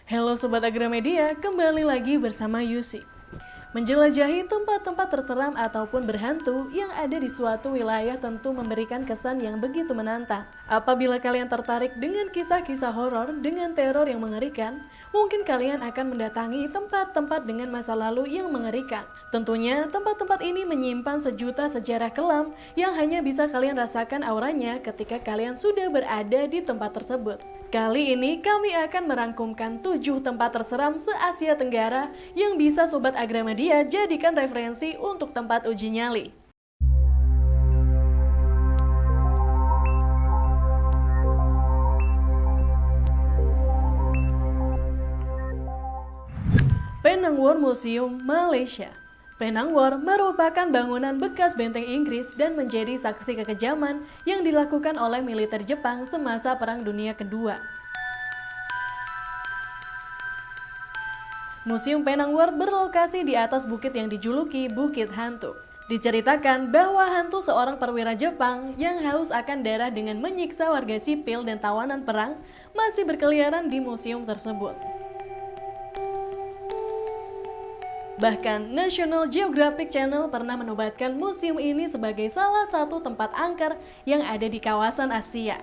Halo Sobat Agramedia, kembali lagi bersama Yusi. Menjelajahi tempat-tempat terseram ataupun berhantu yang ada di suatu wilayah tentu memberikan kesan yang begitu menantang. Apabila kalian tertarik dengan kisah-kisah horor dengan teror yang mengerikan, mungkin kalian akan mendatangi tempat-tempat dengan masa lalu yang mengerikan. Tentunya tempat-tempat ini menyimpan sejuta sejarah kelam yang hanya bisa kalian rasakan auranya ketika kalian sudah berada di tempat tersebut. Kali ini kami akan merangkumkan 7 tempat terseram se-Asia Tenggara yang bisa Sobat Agramedia jadikan referensi untuk tempat uji nyali. Penang War Museum, Malaysia. Penang War merupakan bangunan bekas benteng Inggris dan menjadi saksi kekejaman yang dilakukan oleh militer Jepang semasa Perang Dunia Kedua. Museum Penang War berlokasi di atas bukit yang dijuluki Bukit Hantu. Diceritakan bahwa hantu seorang perwira Jepang yang haus akan darah dengan menyiksa warga sipil dan tawanan perang masih berkeliaran di museum tersebut. Bahkan National Geographic Channel pernah menobatkan museum ini sebagai salah satu tempat angker yang ada di kawasan Asia.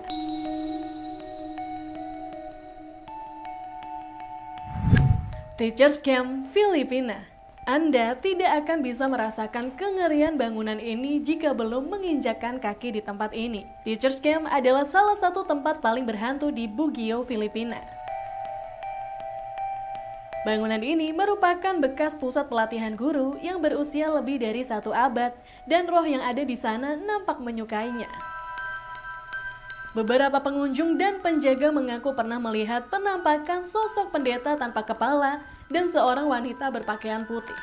Teachers Camp, Filipina. Anda tidak akan bisa merasakan kengerian bangunan ini jika belum menginjakkan kaki di tempat ini. Teachers Camp adalah salah satu tempat paling berhantu di Baguio, Filipina. Bangunan ini merupakan bekas pusat pelatihan guru yang berusia lebih dari 1 abad dan roh yang ada di sana nampak menyukainya. Beberapa pengunjung dan penjaga mengaku pernah melihat penampakan sosok pendeta tanpa kepala dan seorang wanita berpakaian putih.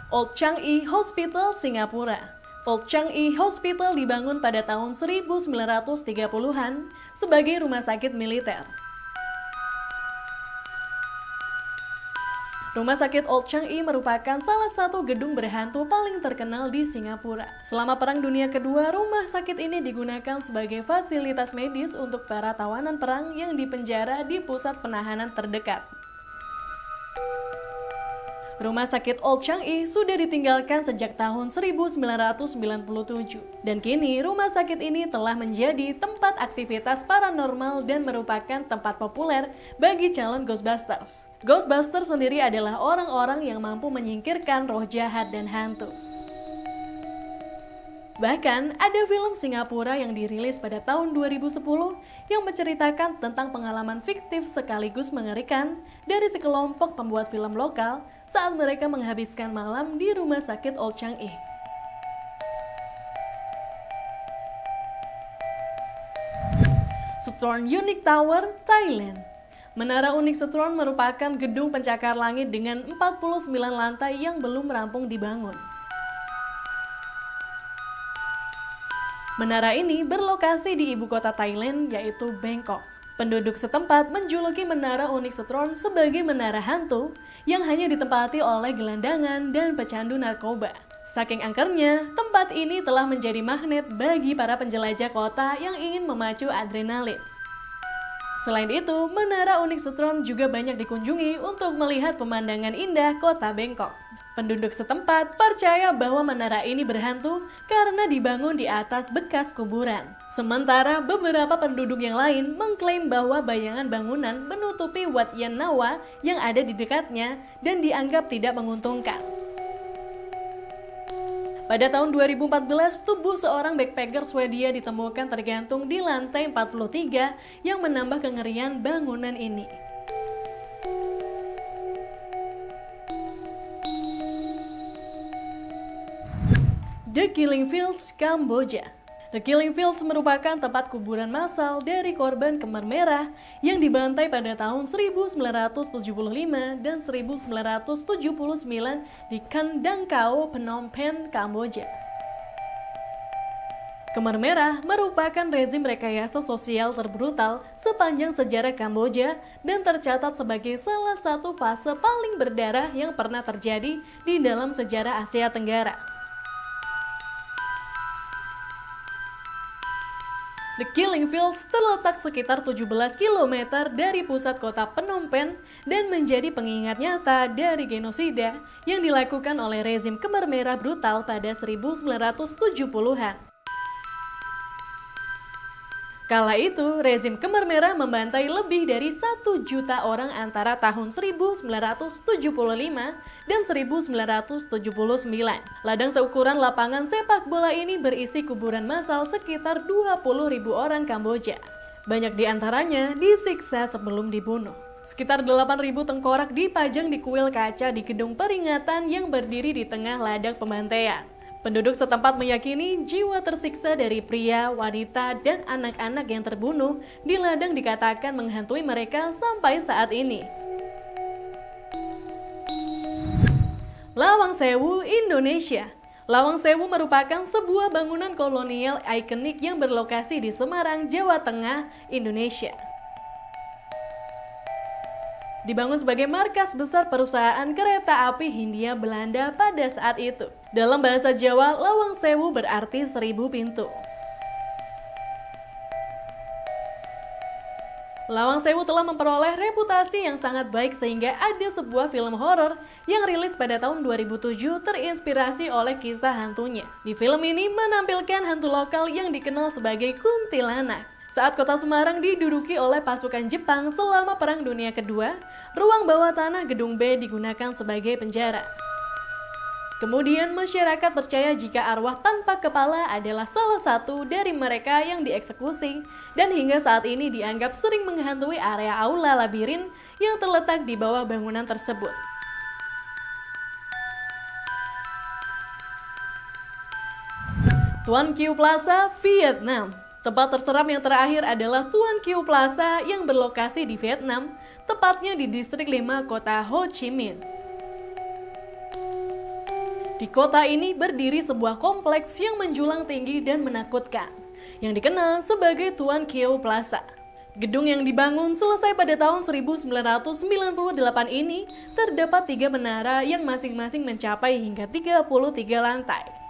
Old Changi Hospital, Singapura. Old Changi Hospital dibangun pada tahun 1930-an sebagai rumah sakit militer. Rumah sakit Old Changi merupakan salah satu gedung berhantu paling terkenal di Singapura. Selama Perang Dunia Kedua, rumah sakit ini digunakan sebagai fasilitas medis untuk para tawanan perang yang dipenjara di pusat penahanan terdekat. Rumah sakit Old Changi sudah ditinggalkan sejak tahun 1997 dan kini rumah sakit ini telah menjadi tempat aktivitas paranormal dan merupakan tempat populer bagi calon Ghostbusters. Ghostbusters sendiri adalah orang-orang yang mampu menyingkirkan roh jahat dan hantu. Bahkan ada film Singapura yang dirilis pada tahun 2010 yang menceritakan tentang pengalaman fiktif sekaligus mengerikan dari sekelompok pembuat film lokal saat mereka menghabiskan malam di rumah sakit Old Changi. Sutrone Unique Tower, Thailand. Menara unik Sutrone merupakan gedung pencakar langit dengan 49 lantai yang belum rampung dibangun. Menara ini berlokasi di ibu kota Thailand yaitu Bangkok. Penduduk setempat menjuluki Menara Unik Sutrone sebagai menara hantu yang hanya ditempati oleh gelandangan dan pecandu narkoba. Saking angkernya, tempat ini telah menjadi magnet bagi para penjelajah kota yang ingin memacu adrenalin. Selain itu, Menara Unik Sutrone juga banyak dikunjungi untuk melihat pemandangan indah kota Bangkok. Penduduk setempat percaya bahwa menara ini berhantu karena dibangun di atas bekas kuburan. Sementara beberapa penduduk yang lain mengklaim bahwa bayangan bangunan menutupi Wat Yan Nawa yang ada di dekatnya dan dianggap tidak menguntungkan. Pada tahun 2014, tubuh seorang backpacker Swedia ditemukan tergantung di lantai 43 yang menambah kengerian bangunan ini. The Killing Fields, Kamboja. The Killing Fields merupakan tempat kuburan massal dari korban Khmer Merah yang dibantai pada tahun 1975 dan 1979 di Kandang Kao, Phnom Penh, Kamboja. Khmer Merah merupakan rezim rekayasa sosial terbrutal sepanjang sejarah Kamboja dan tercatat sebagai salah satu fase paling berdarah yang pernah terjadi di dalam sejarah Asia Tenggara. The Killing Fields terletak sekitar 17 km dari pusat kota Phnom Penh dan menjadi pengingat nyata dari genosida yang dilakukan oleh rezim Khmer Merah brutal pada 1970-an. Kala itu, rezim Khmer Merah membantai lebih dari 1 juta orang antara tahun 1975 dan 1979. Ladang seukuran lapangan sepak bola ini berisi kuburan massal sekitar 20.000 orang Kamboja. Banyak di antaranya disiksa sebelum dibunuh. Sekitar 8.000 tengkorak dipajang di kuil kaca di gedung peringatan yang berdiri di tengah ladang pembantaian. Penduduk setempat meyakini jiwa tersiksa dari pria, wanita, dan anak-anak yang terbunuh di ladang dikatakan menghantui mereka sampai saat ini. Lawang Sewu, Indonesia. Lawang Sewu merupakan sebuah bangunan kolonial ikonik yang berlokasi di Semarang, Jawa Tengah, Indonesia. Dibangun sebagai markas besar perusahaan kereta api Hindia Belanda pada saat itu. Dalam bahasa Jawa, Lawang Sewu berarti 1000 pintu. Lawang Sewu telah memperoleh reputasi yang sangat baik sehingga ada sebuah film horor yang rilis pada tahun 2007 terinspirasi oleh kisah hantunya. Di film ini menampilkan hantu lokal yang dikenal sebagai kuntilanak. Saat kota Semarang diduduki oleh pasukan Jepang selama Perang Dunia Kedua, ruang bawah tanah gedung B digunakan sebagai penjara. Kemudian masyarakat percaya jika arwah tanpa kepala adalah salah satu dari mereka yang dieksekusi dan hingga saat ini dianggap sering menghantui area aula labirin yang terletak di bawah bangunan tersebut. Tuan Kieu Plaza, Vietnam. Tempat terseram yang terakhir adalah Tuan Kieu Plaza yang berlokasi di Vietnam, tepatnya di distrik 5 kota Ho Chi Minh. Di kota ini berdiri sebuah kompleks yang menjulang tinggi dan menakutkan, yang dikenal sebagai Tuan Kieu Plaza. Gedung yang dibangun selesai pada tahun 1998 ini terdapat 3 menara yang masing-masing mencapai hingga 33 lantai.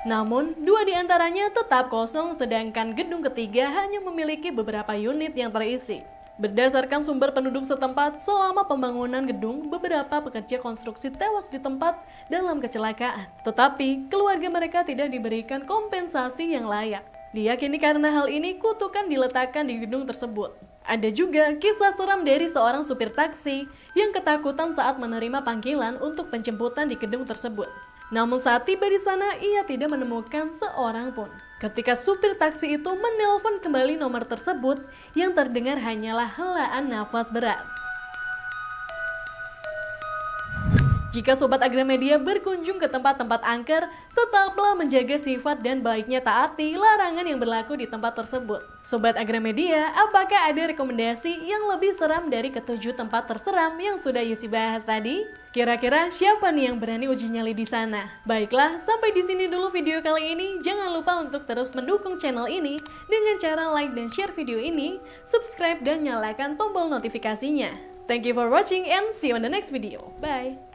Namun, 2 di antaranya tetap kosong sedangkan gedung ketiga hanya memiliki beberapa unit yang terisi. Berdasarkan sumber penduduk setempat, selama pembangunan gedung, beberapa pekerja konstruksi tewas di tempat dalam kecelakaan. Tetapi, keluarga mereka tidak diberikan kompensasi yang layak. Diyakini karena hal ini, kutukan diletakkan di gedung tersebut. Ada juga kisah seram dari seorang supir taksi yang ketakutan saat menerima panggilan untuk penjemputan di gedung tersebut. Namun saat tiba di sana, ia tidak menemukan seorang pun. Ketika supir taksi itu menelpon kembali nomor tersebut, yang terdengar hanyalah helaan nafas berat. Jika Sobat Agramedia berkunjung ke tempat-tempat angker, tetaplah menjaga sifat dan baiknya taati larangan yang berlaku di tempat tersebut. Sobat Agramedia, apakah ada rekomendasi yang lebih seram dari ke-7 tempat terseram yang sudah Yusi bahas tadi? Kira-kira siapa nih yang berani uji nyali di sana? Baiklah, sampai di sini dulu video kali ini. Jangan lupa untuk terus mendukung channel ini dengan cara like dan share video ini, subscribe dan nyalakan tombol notifikasinya. Thank you for watching and see you on the next video. Bye!